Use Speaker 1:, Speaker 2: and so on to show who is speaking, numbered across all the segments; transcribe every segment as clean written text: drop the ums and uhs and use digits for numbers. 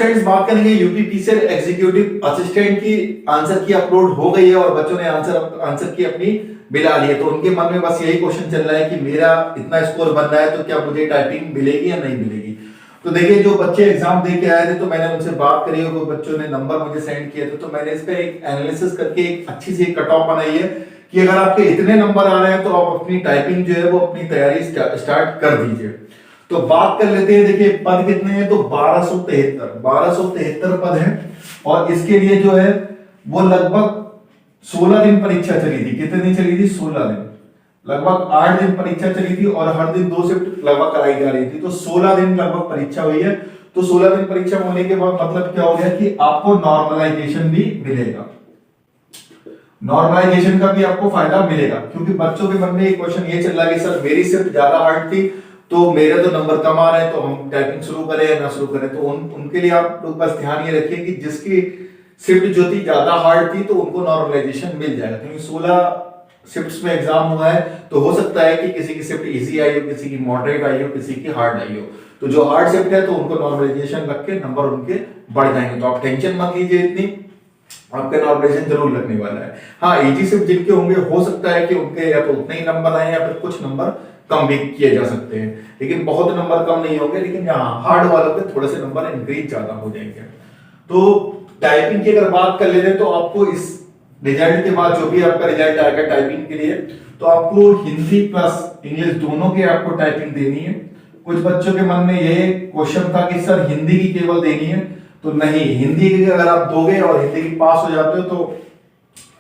Speaker 1: Friends बात करेंगे UPPCL executive assistant की। आंसर की अपलोड हो गई है और बच्चों ने आंसर की अपनी मिला ली है। तो उनके मन में बस यही क्वेश्चन चल रहा है कि मेरा इतना स्कोर बन रहा है तो क्या मुझे टाइपिंग मिलेगी या नहीं मिलेगी। तो देखिए, जो बच्चे एग्जाम दे के आए थे तो मैंने उनसे बात करी, वो बच्चों ने नंबर मुझे सेंड किए थे, तो मैंने इस पे एक एनालिसिस करके एक अच्छी सी कट ऑफ बनाई है कि अगर आपके इतने नंबर आ रहे हैं तो आप अपनी टाइपिंग जो है वो अपनी तैयारी स्टार्ट कर दीजिए। तो बात कर लेते हैं। देखिए पद कितने हैं, तो 1273 पद हैं और इसके लिए जो है वो लगभग 16 दिन परीक्षा चली थी। कितने दिन चली थी? 16 दिन। लगभग 8 दिन परीक्षा चली थी और हर दिन 2 शिफ्ट लगभग कराई जा रही थी, तो 16 दिन लगभग परीक्षा हुई है। तो 16 दिन परीक्षा होने के बाद मतलब क्या हो गया कि आपको नॉर्मलाइजेशन भी मिलेगा। नॉर्मलाइजेशन का भी आपको फायदा मिलेगा, क्योंकि बच्चों के मन में एक क्वेश्चन ये चल रहा है कि सर मेरी शिफ्ट ज्यादा हार्ड थी तो मेरे तो नंबर कम आ रहे हैं, तो हम टाइपिंग शुरू करें या ना शुरू करें। तो उनके लिए आप लोग बस ध्यान ये रखिए कि जिसकी शिफ्ट जो थी ज्यादा हार्ड थी तो उनको नॉर्मलाइजेशन मिल जाएगा, क्योंकि 16 शिफ्ट्स में एग्जाम हुआ है तो हो सकता है कि किसी की शिफ्ट इजी आई हो, किसी की मॉडरेट आई हो, किसी की हार्ड आई हो। तो जो हार्ड शिफ्ट है तो उनको नॉर्मलाइजेशन रख के नंबर उनके बढ़ जाएंगे। तो आप टेंशन मत लीजिए इतनी, आपका नॉर्मलाइजेशन जरूर लगने वाला है। हाँ, इजी शिफ्ट जिनके होंगे हो सकता है कि उनके या तो उतने ही नंबर आए या फिर कुछ नंबर कम भी किए जा सकते हैं, लेकिन बहुत नंबर कम नहीं होंगे। लेकिन यहाँ हार्ड वालों पे थोड़े से नंबर इंक्रीज ज्यादा हो जाएंगे। तो टाइपिंग की अगर बात कर लेते हैं तो आपको इस रिजल्ट के बाद जो भी आपका रिजल्ट आएगा टाइपिंग के लिए, तो आपको हिंदी प्लस इंग्लिश दोनों की आपको टाइपिंग देनी है। कुछ बच्चों के मन में ये क्वेश्चन था कि सर हिंदी की केवल देनी है, तो नहीं, हिंदी की अगर आप दोगे और हिंदी की पास हो जाते हो तो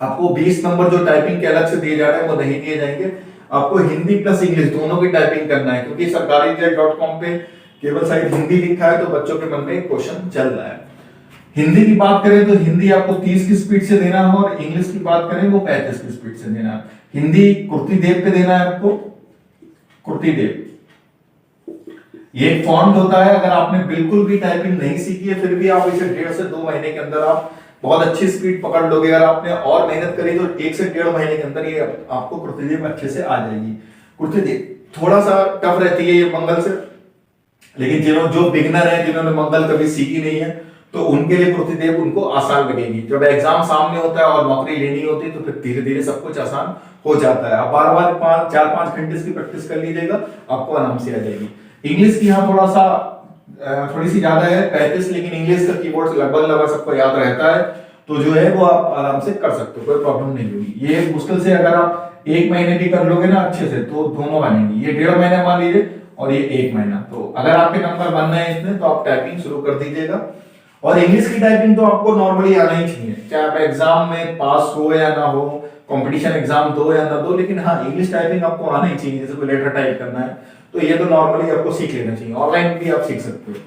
Speaker 1: आपको 20 नंबर जो टाइपिंग के अलग से दिए जा रहे हैं वो नहीं दिए जाएंगे। आपको हिंदी प्लस इंग्लिश दोनों की टाइपिंग करना है, क्योंकि सरकारीरिजल्ट.com पे केवल शायद हिंदी लिखा है, तो बच्चों के मन में क्वेश्चन चल रहा है। हिंदी की बात करें तो हिंदी आपको 30 की स्पीड से देना है और इंग्लिश की बात करें वो 35 की स्पीड से देना है। हिंदी कुर्ती देव पे देना है आपको, कुर्ती देव। ये एक फॉन्ट होता है, अगर आपने बिल्कुल भी टाइपिंग नहीं सीखी है फिर भी आप इसे 1.5 से 2 महीने के अंदर आप बहुत अच्छी स्पीड पकड़ लोगे। अगर आपने और मेहनत करी तो 1 से 1.5 महीने के अंदर ये आपको कुर्ती देव अच्छे से आ जाएगी। कुर्ती देव थोड़ा सा टफ रहती है ये मंगल से, लेकिन जो बिगिनर है, जिन्होंने मंगल कभी सीखी नहीं है, तो उनके लिए कुर्ती देव उनको आसान लगेगी। जब एग्जाम सामने होता है और नौकरी लेनी होती है तो फिर धीरे धीरे सब कुछ आसान हो जाता है। आप बार-बार 4-5 घंटे की प्रैक्टिस कर लीजिएगा, आपको आराम से आ जाएगी। इंग्लिश की यहाँ थोड़ी सी ज्यादा है 35, लेकिन इंग्लिश का कीबोर्ड लगभग सबको याद रहता है, तो जो है वो आप आराम से कर सकते हो, कोई प्रॉब्लम नहीं होगी। ये मुश्किल से अगर आप 1 महीने भी कर लोगे ना अच्छे से तो दोनों बनेंगी। ये 1.5 महीने मान लीजिए और ये 1 महीना, तो अगर आपके नंबर बन रहे हैं इतने तो आप टाइपिंग शुरू कर दीजिएगा। और इंग्लिश की टाइपिंग तो आपको नॉर्मली आना ही चाहिए, चाहे आप एग्जाम में पास हो या ना हो, कंपटीशन एग्जाम दो या ना दो, लेकिन हाँ इंग्लिश टाइपिंग आपको आना ही चाहिए। जैसे कोई लेटर टाइप करना है तो ये तो नॉर्मली आपको सीख लेना चाहिए, ऑनलाइन भी आप सीख सकते हो।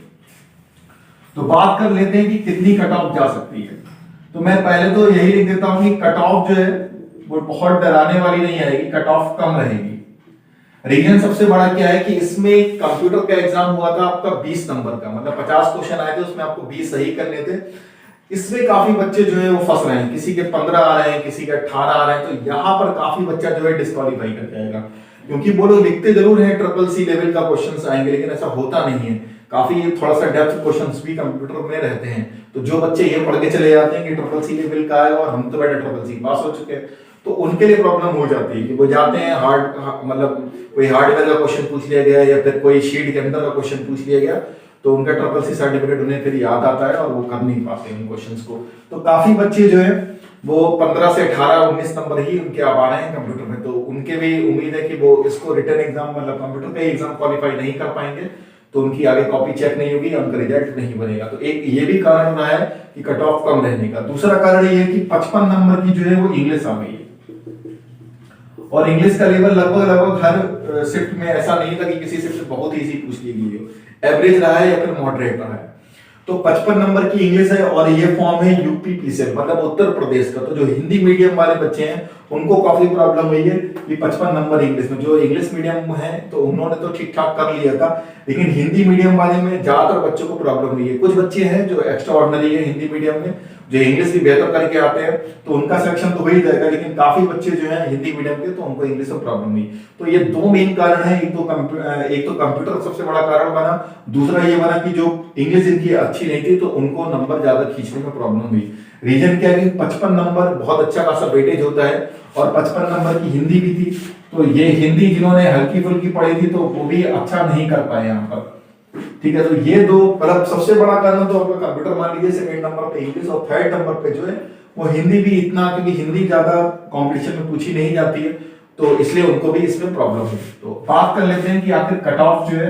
Speaker 1: तो बात कर लेते हैं कि कितनी कट ऑफ जा सकती है। तो मैं पहले तो यही लिख देता हूं कि कट ऑफ जो है वो बहुत डराने वाली नहीं आएगी, कट ऑफ कम रहेगी। रीजन सबसे बड़ा क्या है कि इसमें कंप्यूटर का एग्जाम हुआ था आपका 20 नंबर का, मतलब 50 क्वेश्चन आए थे, उसमें आपको 20 सही करने थे। इसमें काफी बच्चे जो है वो फंस रहे हैं, किसी के 15 आ रहे हैं, किसी के 18 आ रहे हैं, तो यहाँ पर काफी बच्चा जो है डिस्क्वालीफाई कर जाएगा, क्योंकि वो लोग लिखते जरूर हैं CCC लेवल का क्वेश्चन आएंगे, लेकिन ऐसा होता नहीं है। काफी थोड़ा सा डेप्थ क्वेश्चंस भी कंप्यूटर में रहते हैं, तो जो बच्चे ये पढ़ के चले जाते हैं कि CCC लेवल का है और हम तो बेटा CCC पास हो चुके हैं, तो उनके लिए प्रॉब्लम हो जाती है कि वो जाते हैं मतलब कोई हार्डवेयर का क्वेश्चन पूछ लिया गया या फिर कोई शीट के अंदर का क्वेश्चन पूछ लिया गया, तो उनका CCC सर्टिफिकेट उन्हें फिर याद आता है और वो कर नहीं पाते उन क्वेश्चंस को। तो काफी बच्चे जो है वो 15 से 18-19 नंबर ही उनके आ रहे हैं कंप्यूटर में, तो उनके भी उम्मीद है कि वो इसको रिटन एग्जाम मतलब कंप्यूटर का एग्जाम क्वालिफाई नहीं कर पाएंगे, तो उनकी आगे कॉपी चेक नहीं होगी, उनका रिजल्ट नहीं बनेगा। तो एक ये भी कारण रहा है कि कट ऑफ कम रहने का। दूसरा कारण ये है कि 55 नंबर की जो है वो इंग्लिश आ गई है, और इंग्लिश का लेवल लगभग हर शिफ्ट में ऐसा नहीं था कि किसी शिफ्ट बहुत इजी पूछ ली गई हो, एवरेज रहा है या फिर मॉडरेट रहा है। तो 55 नंबर की इंग्लिश है और ये फॉर्म है यूपीपीसीएल मतलब उत्तर प्रदेश का। तो जो हिंदी मीडियम वाले बच्चे हैं उनको काफी प्रॉब्लम हुई है कि 55 नंबर इंग्लिश में। जो इंग्लिश मीडियम है तो उन्होंने तो ठीक ठाक कर लिया था, लेकिन हिंदी मीडियम वाले में ज्यादातर बच्चों को प्रॉब्लम हुई है। कुछ बच्चे हैं जो एक्स्ट्रा ऑर्डिनरी है हिंदी मीडियम में, जो इंग्लिश भी बेहतर करके आते हैं, तो उनका सिलेक्शन तो हो ही जाएगा, लेकिन काफी बच्चे जो हैं हिंदी मीडियम के, तो उनको इंग्लिश में प्रॉब्लम हुई। तो ये दो मेन कारण है, एक तो कंप्यूटर सबसे बड़ा कारण बना, दूसरा ये बना कि जो इंग्लिश इनकी अच्छी नहीं थी तो उनको नंबर ज्यादा खींचने में प्रॉब्लम हुई। रीजन क्या है कि 55 नंबर बहुत अच्छा खासा वेटेज होता है, और 55 नंबर की हिंदी भी थी, तो ये हिंदी जिन्होंने हल्की फुल्की पढ़ी थी तो वो भी अच्छा नहीं कर पाए यहाँ पर। ठीक है, तो ये दो मतलब सबसे बड़ा कारण तो आपका कंप्यूटर मान लीजिए, सेकंड नंबर पे इंग्लिश, और थर्ड नंबर पे जो है वो हिंदी भी इतना, क्योंकि हिंदी ज्यादा कंपटीशन में पूछी नहीं जाती है, तो इसलिए उनको भी इसमें प्रॉब्लम हुई। तो बात कर लेते हैं कि आखिर कट ऑफ जो है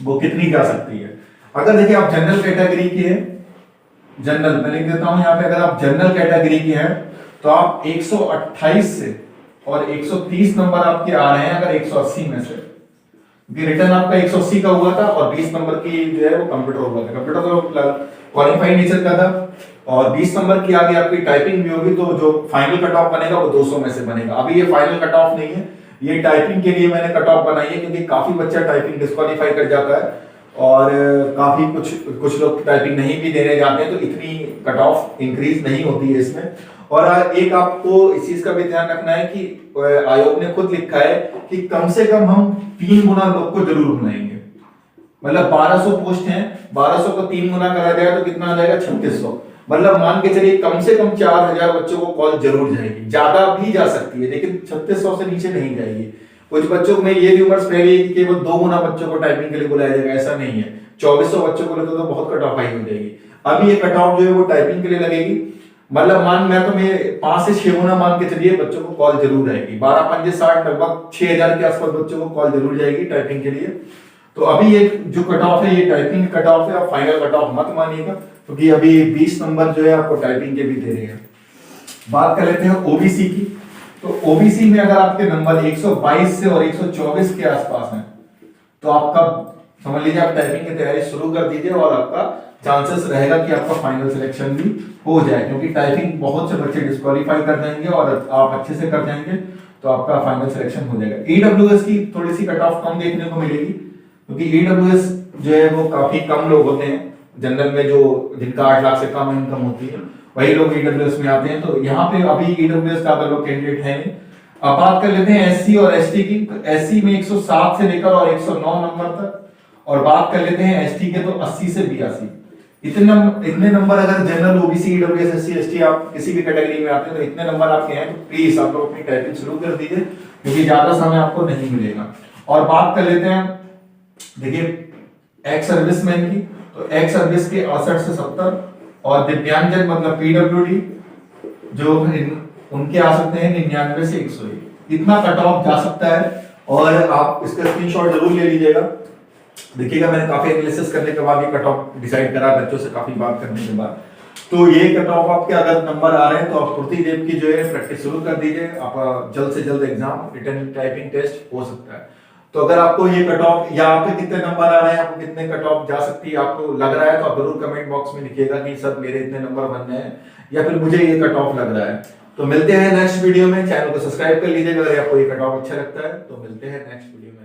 Speaker 1: वो कितनी जा सकती है। अगर देखिए आप जनरल कैटेगरी के हैं, जनरल मैं लिख देता हूं यहाँ पे, अगर आप जनरल कैटेगरी के हैं तो आप 128 से और 130 नंबर आपके आ रहे हैं अगर 180 में से, रिटर्न आपका 180 का हुआ था और 20 नंबर की जो है वो कंप्यूटर हुआ था। कंप्यूटर तो क्वालिफाइड नेचर का था, और 20 नंबर की आगे आपकी टाइपिंग भी होगी, तो जो फाइनल कट ऑफ बनेगा वो 200 में से बनेगा। अभी ये फाइनल कट ऑफ नहीं है, ये टाइपिंग के लिए मैंने कट ऑफ बनाई है, क्योंकि काफी बच्चा टाइपिंग डिस्क्वालीफाई कर जाता है, और काफी कुछ लोग टाइपिंग नहीं भी देने जाते हैं, तो इतनी कट ऑफ इंक्रीज नहीं होती है इसमें। और एक आपको इस चीज का भी ध्यान रखना है कि आयोग ने खुद लिखा है कि कम से कम हम 3 गुना लोग को जरूर बुलाएंगे। मतलब 1200 पोस्ट हैं, 1200 को 3 गुना करा जाए तो कितना आ जाएगा, 3600। मतलब मान के चलिए कम से कम 4000 बच्चों को कॉल जरूर जाएगी, ज्यादा भी जा सकती है लेकिन 3600 से नीचे नहीं जाएगी। कुछ बच्चों में ये रूमर्स फैली है कि केवल 2 गुना बच्चों को टाइपिंग के लिए बुलाया जाएगा, ऐसा नहीं है। 2400 बच्चों को लेकर तो बहुत कट ऑफ हाई हो जाएगी। अभी ये कट ऑफ जो है वो टाइपिंग के लिए लगेगी, मतलब मैं 5 से 6 गुना मान के चलिए बच्चों को कॉल जरूर आएगी। 12 पंजे 60, लगभग 6000 के आसपास बच्चों को कॉल जरूर जाएगी टाइपिंग के लिए। तो अभी ये जो कट ऑफ है ये टाइपिंग कट ऑफ है, आप फाइनल कट ऑफ मत मानिएगा, क्योंकि अभी 20 नंबर जो है आपको टाइपिंग के भी दे रहे हैं। बात कर लेते हैं ओबीसी की। तो ओबीसी में अगर आपके नंबर 122 से और 124 के आसपास हैं, तो आपका समझ लीजिए आप टाइपिंग की तैयारी शुरू कर दीजिए, और आपका चांसेस रहेगा कि आपका फाइनल सिलेक्शन भी हो जाए, क्योंकि टाइपिंग बहुत से बच्चे डिस्क्वालीफाई कर जाएंगे और आप अच्छे से कर जाएंगे तो आपका फाइनल सिलेक्शन हो जाएगा। ईडब्ल्यूएस की थोड़ी सी कट ऑफ कम देखने को मिलेगी, क्योंकि ईडब्ल्यूएस जो है वो काफी कम लोग होते हैं जनरल में, जो जिनका 8 लाख से कम इनकम होती है वही लोग ईडब्ल्यूएस में आते हैं। तो यहाँ पे अभी ईडब्ल्यूएस का अगर लोग कैंडिडेट है नहीं। अब बात कर लेते हैं एससी और एसटी की। तो एससी में 107 से लेकर और 109 नंबर तक, और बात कर लेते हैं एसटी के तो 80 से 82। इतने नंबर अगर general OBC EWS SC ST आप किसी भी कैटेगरी में आते हैं तो इतने नंबर आपके हैं, तो प्लीज आप लोग अपनी टाइपिंग शुरू कर दीजिए, क्योंकि ज्यादा समय आपको नहीं मिलेगा। और बात कर लेते हैं देखिए एक्स सर्विसमैन की। तो एक्स सर्विस के 68 से 70, और दिव्यांगजन मतलब पीडब्ल्यूडी जो उनके आ सकते हैं 99 से 101। इतना कट ऑफ जा सकता है, और आप इसका स्क्रीनशॉट जरूर ले लीजिएगा। देखिएगा मैंने काफी एनालिसिस करने के बाद ये कट ऑफ डिसाइड करा, बच्चों से काफी बात करने के बाद। तो ये कट ऑफ आपके अगर नंबर आ रहे हैं तो आप पूर्ति देव की जो है प्रैक्टिस शुरू कर दीजिए, आपका जल्द से जल्द एग्जाम रिटन टाइपिंग टेस्ट हो सकता है। तो अगर आपको ये कट ऑफ या आप पे कितने नंबर आ रहे हैं, आपको कितने कट ऑफ जा सकती है आपको लग रहा है, तो आप जरूर कमेंट बॉक्स में लिखिएगा कि सर मेरे इतने नंबर बनने हैं, या फिर मुझे ये कट ऑफ लग रहा है। तो मिलते हैं नेक्स्ट वीडियो में। चैनल को सब्सक्राइब कर लीजिएगा अगर आपको ये कट ऑफ अच्छा लगता है। तो मिलते हैं नेक्स्ट वीडियो में।